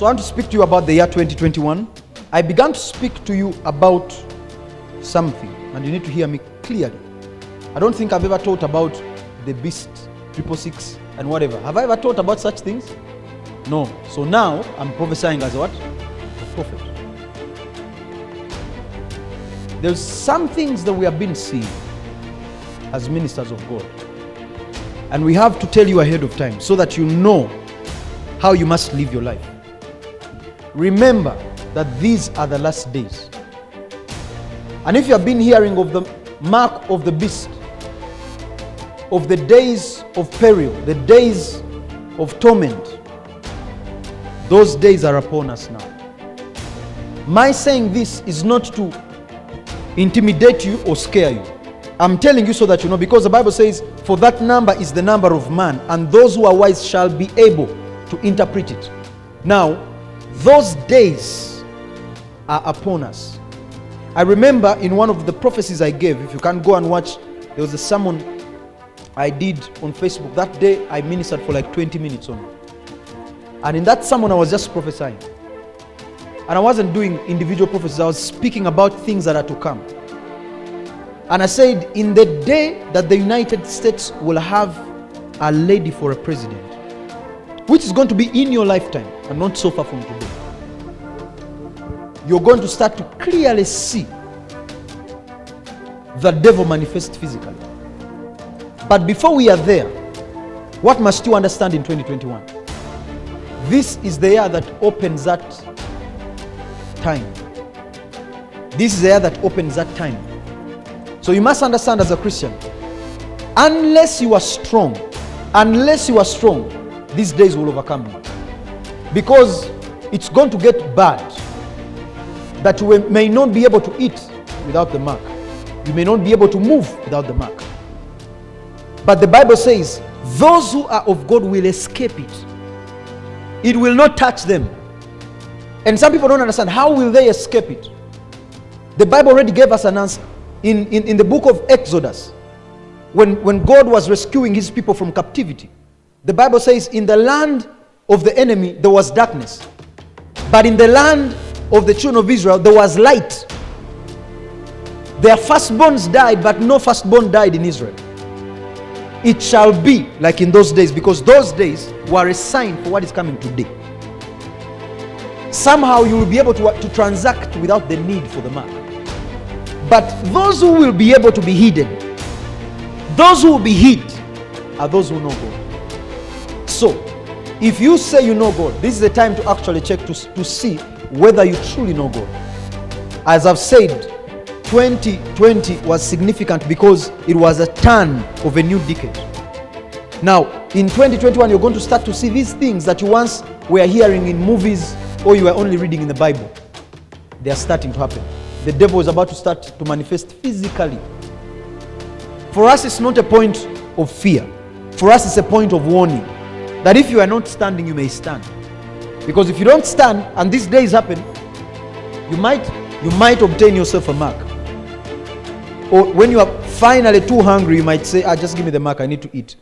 So I want to speak to you about the year 2021. I began to speak to you about something, and you need to hear me clearly. I don't think I've ever taught about the beast, 666, and whatever. Have I ever taught about such things? No. So now I'm prophesying as what? A prophet. There's some things that we have been seeing as ministers of God. And we have to tell you ahead of time so that you know how you must live your life. Remember that these are the last days. And if you have been hearing of the mark of the beast, of the days of peril, the days of torment, those days are upon us now. My saying this is not to intimidate you or scare you. I'm telling you so that you know, because the Bible says, for that number is the number of man, and those who are wise shall be able to interpret it. Now, those days are upon us. I remember in one of the prophecies I gave, if you can go and watch, there was a sermon I did on Facebook. That day I ministered for like 20 minutes on it. And in that sermon I was just prophesying. And I wasn't doing individual prophecies, I was speaking about things that are to come. And I said, in the day that the United States will have a lady for a president, which is going to be in your lifetime and not so far from today, you're going to start to clearly see the devil manifest physically. But before we are there, what must you understand in 2021? This is the year that opens that time. This is the year that opens that time. So you must understand as a Christian, unless you are strong, these days will overcome you. Because it's going to get bad that you may not be able to eat without the mark. You may not be able to move without the mark. But the Bible says, those who are of God will escape it. It will not touch them. And some people don't understand, how will they escape it? The Bible already gave us an answer. In the book of Exodus, when God was rescuing his people from captivity, the Bible says, in the land of the enemy there was darkness, but in the land of the children of Israel there was light. Their firstborns died, but no firstborn died in Israel. It shall be like in those days, because those days were a sign for what is coming today. Somehow you will be able to transact without the need for the mark. But those who will be able to be hidden, those who will be hid, are those who know God. So, if you say you know God, this is the time to actually check to see whether you truly know God. As I've said, 2020 was significant because it was a turn of a new decade. Now, in 2021, you're going to start to see these things that you once were hearing in movies or you were only reading in the Bible. They are starting to happen. The devil is about to start to manifest physically. For us, it's not a point of fear. For us, it's a point of warning. That if you are not standing, you may stand. Because if you don't stand, and these days happen, you might obtain yourself a mark. Or when you are finally too hungry, you might say, just give me the mark, I need to eat.